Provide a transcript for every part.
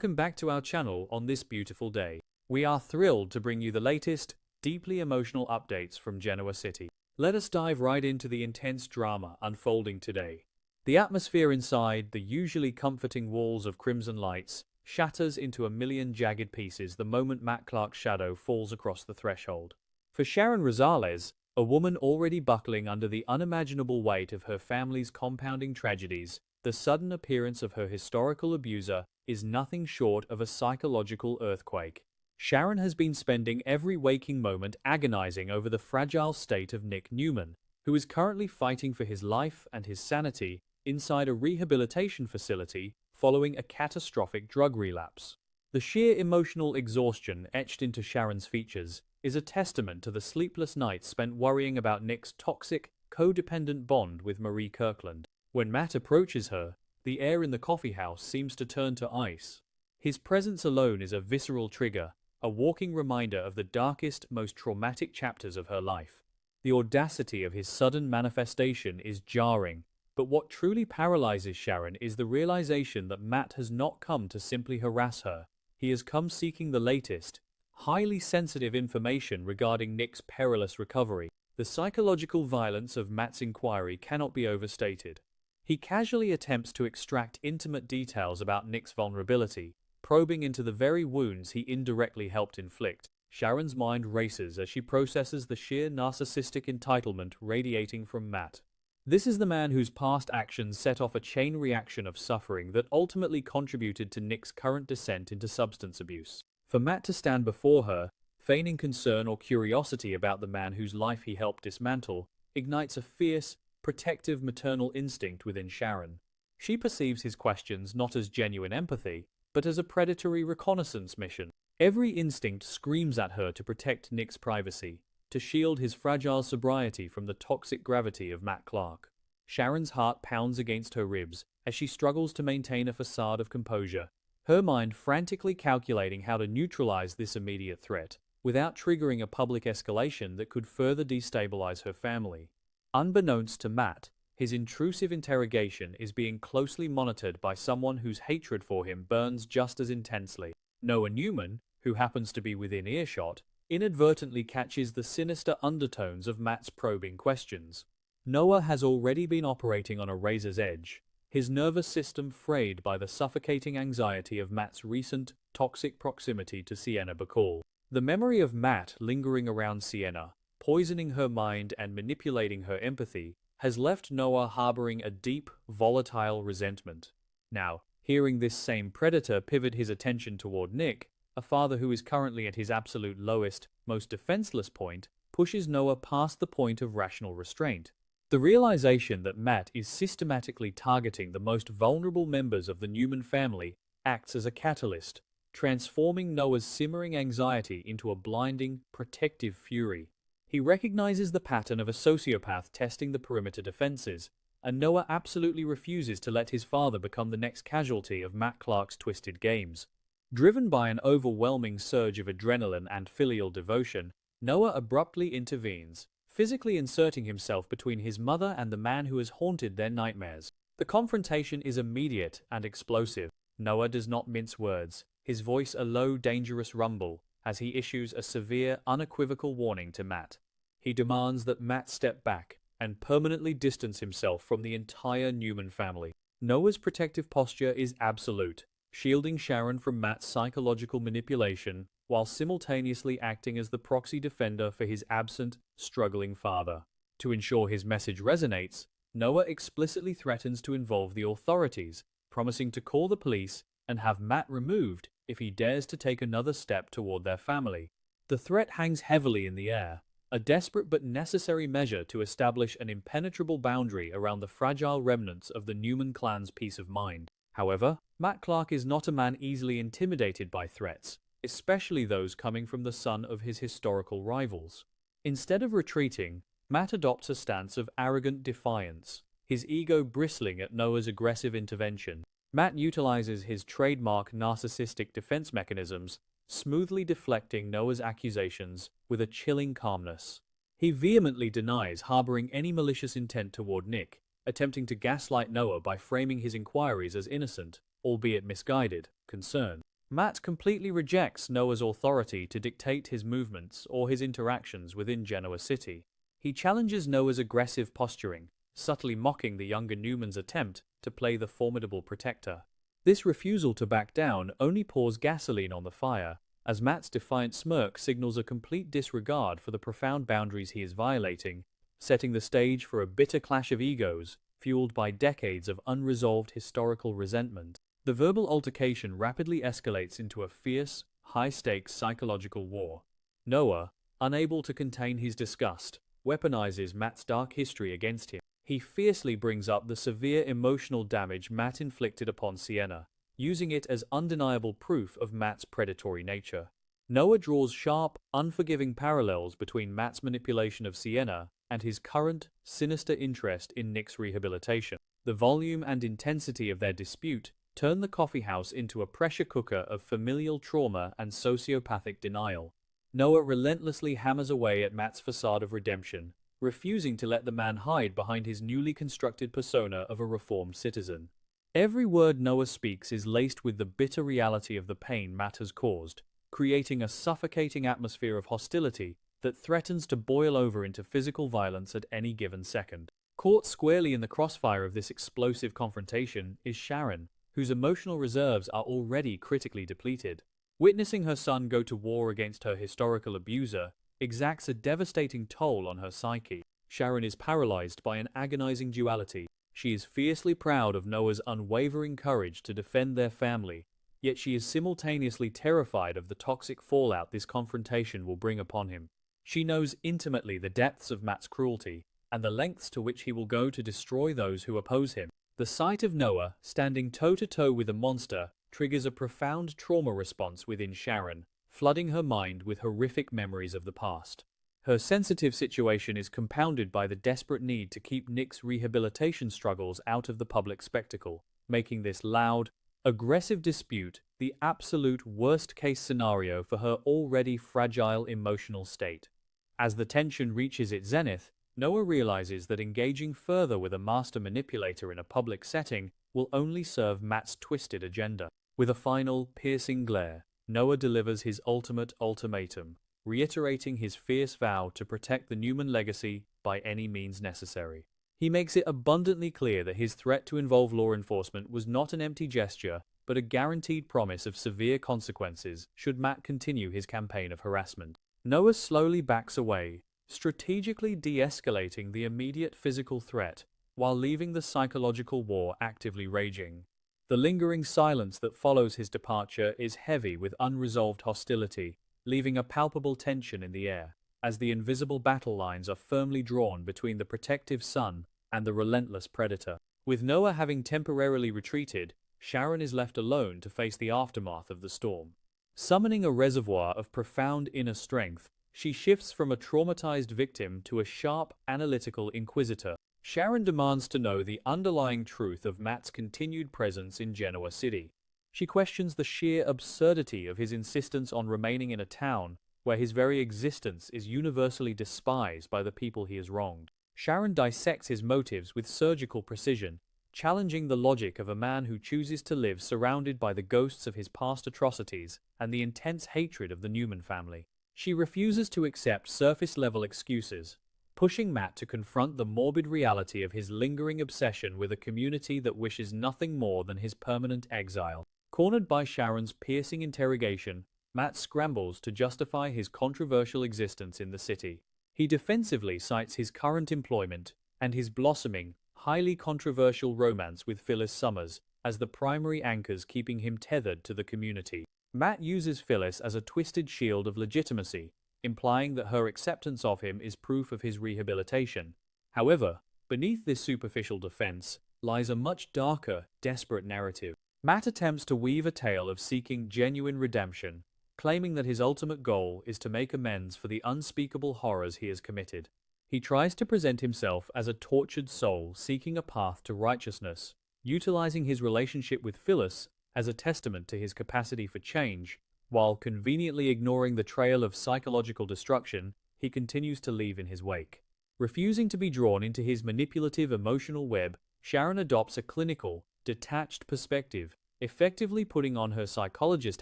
Welcome back to our channel on this beautiful day. We are thrilled to bring you the latest, deeply emotional updates from Genoa City. Let us dive right into the intense drama unfolding today. The atmosphere inside the usually comforting walls of Crimson Lights shatters into a million jagged pieces the moment Matt Clark's shadow falls across the threshold. For Sharon Rosales, a woman already buckling under the unimaginable weight of her family's compounding tragedies, the sudden appearance of her historical abuser is nothing short of a psychological earthquake. Sharon has been spending every waking moment agonizing over the fragile state of Nick Newman, who is currently fighting for his life and his sanity inside a rehabilitation facility following a catastrophic drug relapse. The sheer emotional exhaustion etched into Sharon's features is a testament to the sleepless nights spent worrying about Nick's toxic, codependent bond with Marie Kirkland. When Matt approaches her, the air in the coffee house seems to turn to ice. His presence alone is a visceral trigger, a walking reminder of the darkest, most traumatic chapters of her life. The audacity of his sudden manifestation is jarring, but what truly paralyzes Sharon is the realization that Matt has not come to simply harass her. He has come seeking the latest, highly sensitive information regarding Nick's perilous recovery. The psychological violence of Matt's inquiry cannot be overstated. He casually attempts to extract intimate details about Nick's vulnerability, probing into the very wounds he indirectly helped inflict. Sharon's mind races as she processes the sheer narcissistic entitlement radiating from Matt. This is the man whose past actions set off a chain reaction of suffering that ultimately contributed to Nick's current descent into substance abuse. For Matt to stand before her, feigning concern or curiosity about the man whose life he helped dismantle, ignites a fierce, protective maternal instinct within Sharon. She perceives his questions not as genuine empathy, but as a predatory reconnaissance mission. Every instinct screams at her to protect Nick's privacy, to shield his fragile sobriety from the toxic gravity of Matt Clark. Sharon's heart pounds against her ribs as she struggles to maintain a facade of composure, her mind frantically calculating how to neutralize this immediate threat, without triggering a public escalation that could further destabilize her family. Unbeknownst to Matt, his intrusive interrogation is being closely monitored by someone whose hatred for him burns just as intensely. Noah Newman, who happens to be within earshot, inadvertently catches the sinister undertones of Matt's probing questions. Noah has already been operating on a razor's edge, his nervous system frayed by the suffocating anxiety of Matt's recent, toxic proximity to Sienna Bacall. The memory of Matt lingering around Sienna, poisoning her mind and manipulating her empathy, has left Noah harboring a deep, volatile resentment. Now, hearing this same predator pivot his attention toward Nick, a father who is currently at his absolute lowest, most defenseless point, pushes Noah past the point of rational restraint. The realization that Matt is systematically targeting the most vulnerable members of the Newman family acts as a catalyst, transforming Noah's simmering anxiety into a blinding, protective fury. He recognizes the pattern of a sociopath testing the perimeter defenses, and Noah absolutely refuses to let his father become the next casualty of Matt Clark's twisted games. Driven by an overwhelming surge of adrenaline and filial devotion, Noah abruptly intervenes, physically inserting himself between his mother and the man who has haunted their nightmares. The confrontation is immediate and explosive. Noah does not mince words, his voice a low, dangerous rumble, as he issues a severe, unequivocal warning to Matt. He demands that Matt step back and permanently distance himself from the entire Newman family. Noah's protective posture is absolute, shielding Sharon from Matt's psychological manipulation while simultaneously acting as the proxy defender for his absent, struggling father. To ensure his message resonates, Noah explicitly threatens to involve the authorities, promising to call the police and have Matt removed if he dares to take another step toward their family. The threat hangs heavily in the air, a desperate but necessary measure to establish an impenetrable boundary around the fragile remnants of the Newman clan's peace of mind. However, Matt Clark is not a man easily intimidated by threats, especially those coming from the son of his historical rivals. Instead of retreating, Matt adopts a stance of arrogant defiance, his ego bristling at Noah's aggressive intervention. Matt utilizes his trademark narcissistic defense mechanisms, smoothly deflecting Noah's accusations with a chilling calmness. He vehemently denies harboring any malicious intent toward Nick, attempting to gaslight Noah by framing his inquiries as innocent, albeit misguided, concern. Matt completely rejects Noah's authority to dictate his movements or his interactions within Genoa City. He challenges Noah's aggressive posturing, subtly mocking the younger Newman's attempt to play the formidable protector. This refusal to back down only pours gasoline on the fire, as Matt's defiant smirk signals a complete disregard for the profound boundaries he is violating, setting the stage for a bitter clash of egos, fueled by decades of unresolved historical resentment. The verbal altercation rapidly escalates into a fierce, high-stakes psychological war. Noah, unable to contain his disgust, weaponizes Matt's dark history against him. He fiercely brings up the severe emotional damage Matt inflicted upon Sienna, using it as undeniable proof of Matt's predatory nature. Noah draws sharp, unforgiving parallels between Matt's manipulation of Sienna and his current, sinister interest in Nick's rehabilitation. The volume and intensity of their dispute turn the coffeehouse into a pressure cooker of familial trauma and sociopathic denial. Noah relentlessly hammers away at Matt's facade of redemption, refusing to let the man hide behind his newly constructed persona of a reformed citizen. Every word Noah speaks is laced with the bitter reality of the pain Matt has caused, creating a suffocating atmosphere of hostility that threatens to boil over into physical violence at any given second. Caught squarely in the crossfire of this explosive confrontation is Sharon, whose emotional reserves are already critically depleted. Witnessing her son go to war against her historical abuser exacts a devastating toll on her psyche. Sharon is paralyzed by an agonizing duality. She is fiercely proud of Noah's unwavering courage to defend their family, yet she is simultaneously terrified of the toxic fallout this confrontation will bring upon him. She knows intimately the depths of Matt's cruelty and the lengths to which he will go to destroy those who oppose him. The sight of Noah standing toe-to-toe with a monster triggers a profound trauma response within Sharon, flooding her mind with horrific memories of the past. Her sensitive situation is compounded by the desperate need to keep Nick's rehabilitation struggles out of the public spectacle, making this loud, aggressive dispute the absolute worst-case scenario for her already fragile emotional state. As the tension reaches its zenith, Noah realizes that engaging further with a master manipulator in a public setting will only serve Matt's twisted agenda. With a final, piercing glare, Noah delivers his ultimate ultimatum, reiterating his fierce vow to protect the Newman legacy by any means necessary. He makes it abundantly clear that his threat to involve law enforcement was not an empty gesture, but a guaranteed promise of severe consequences should Matt continue his campaign of harassment. Noah slowly backs away, strategically de-escalating the immediate physical threat while leaving the psychological war actively raging. The lingering silence that follows his departure is heavy with unresolved hostility, leaving a palpable tension in the air, as the invisible battle lines are firmly drawn between the protective son and the relentless predator. With Noah having temporarily retreated, Sharon is left alone to face the aftermath of the storm. Summoning a reservoir of profound inner strength, she shifts from a traumatized victim to a sharp, analytical inquisitor. Sharon demands to know the underlying truth of Matt's continued presence in Genoa City. She questions the sheer absurdity of his insistence on remaining in a town where his very existence is universally despised by the people he has wronged. Sharon dissects his motives with surgical precision, challenging the logic of a man who chooses to live surrounded by the ghosts of his past atrocities and the intense hatred of the Newman family. She refuses to accept surface-level excuses, pushing Matt to confront the morbid reality of his lingering obsession with a community that wishes nothing more than his permanent exile. Cornered by Sharon's piercing interrogation, Matt scrambles to justify his controversial existence in the city. He defensively cites his current employment and his blossoming, highly controversial romance with Phyllis Summers as the primary anchors keeping him tethered to the community. Matt uses Phyllis as a twisted shield of legitimacy, implying that her acceptance of him is proof of his rehabilitation. However, beneath this superficial defense lies a much darker, desperate narrative. Matt attempts to weave a tale of seeking genuine redemption, claiming that his ultimate goal is to make amends for the unspeakable horrors he has committed. He tries to present himself as a tortured soul seeking a path to righteousness, utilizing his relationship with Phyllis as a testament to his capacity for change. While conveniently ignoring the trail of psychological destruction he continues to leave in his wake. Refusing to be drawn into his manipulative emotional web, Sharon adopts a clinical, detached perspective, effectively putting on her psychologist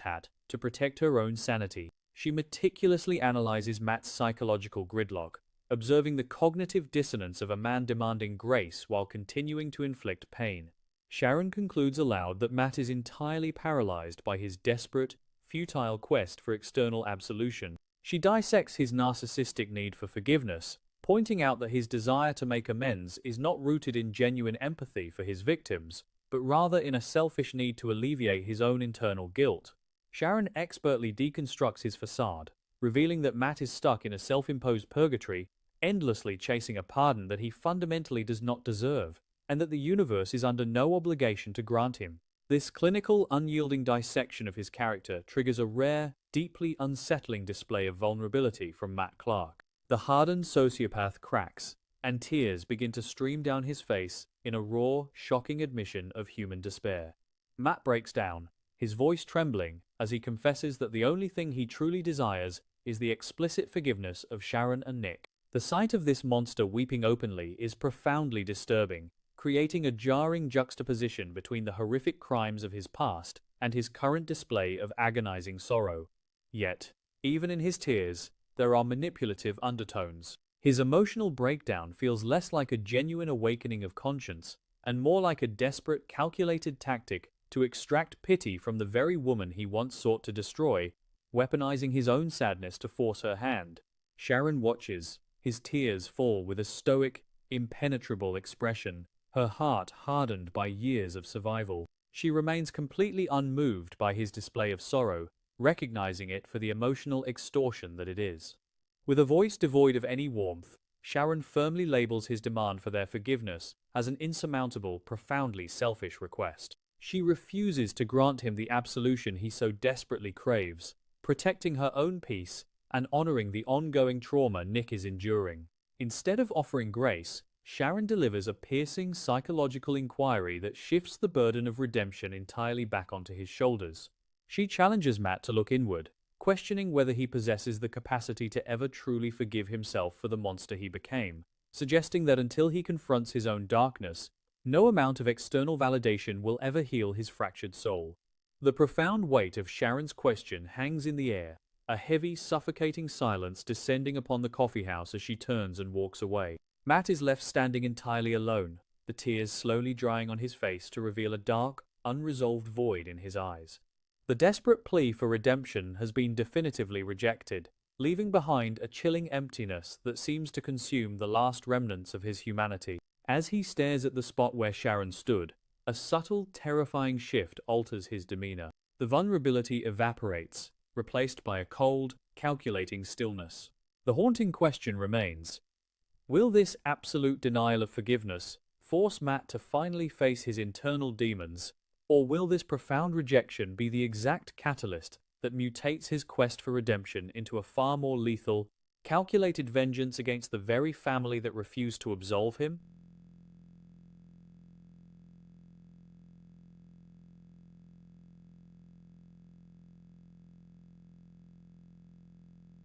hat to protect her own sanity. She meticulously analyzes Matt's psychological gridlock, observing the cognitive dissonance of a man demanding grace while continuing to inflict pain. Sharon concludes aloud that Matt is entirely paralyzed by his desperate, futile quest for external absolution. She dissects his narcissistic need for forgiveness, pointing out that his desire to make amends is not rooted in genuine empathy for his victims, but rather in a selfish need to alleviate his own internal guilt. Sharon expertly deconstructs his facade, revealing that Matt is stuck in a self-imposed purgatory, endlessly chasing a pardon that he fundamentally does not deserve, and that the universe is under no obligation to grant him. This clinical, unyielding dissection of his character triggers a rare, deeply unsettling display of vulnerability from Matt Clark. The hardened sociopath cracks, and tears begin to stream down his face in a raw, shocking admission of human despair. Matt breaks down, his voice trembling, as he confesses that the only thing he truly desires is the explicit forgiveness of Sharon and Nick. The sight of this monster weeping openly is profoundly disturbing, creating a jarring juxtaposition between the horrific crimes of his past and his current display of agonizing sorrow. Yet, even in his tears, there are manipulative undertones. His emotional breakdown feels less like a genuine awakening of conscience and more like a desperate, calculated tactic to extract pity from the very woman he once sought to destroy, weaponizing his own sadness to force her hand. Sharon watches, his tears fall with a stoic, impenetrable expression, her heart hardened by years of survival. She remains completely unmoved by his display of sorrow, recognizing it for the emotional extortion that it is. With a voice devoid of any warmth, Sharon firmly labels his demand for their forgiveness as an insurmountable, profoundly selfish request. She refuses to grant him the absolution he so desperately craves, protecting her own peace and honoring the ongoing trauma Nick is enduring. Instead of offering grace, Sharon delivers a piercing psychological inquiry that shifts the burden of redemption entirely back onto his shoulders. She challenges Matt to look inward, questioning whether he possesses the capacity to ever truly forgive himself for the monster he became, suggesting that until he confronts his own darkness, no amount of external validation will ever heal his fractured soul. The profound weight of Sharon's question hangs in the air, a heavy, suffocating silence descending upon the coffeehouse as she turns and walks away. Matt is left standing entirely alone, the tears slowly drying on his face to reveal a dark, unresolved void in his eyes. The desperate plea for redemption has been definitively rejected, leaving behind a chilling emptiness that seems to consume the last remnants of his humanity. As he stares at the spot where Sharon stood, a subtle, terrifying shift alters his demeanor. The vulnerability evaporates, replaced by a cold, calculating stillness. The haunting question remains: will this absolute denial of forgiveness force Matt to finally face his internal demons, or will this profound rejection be the exact catalyst that mutates his quest for redemption into a far more lethal, calculated vengeance against the very family that refused to absolve him?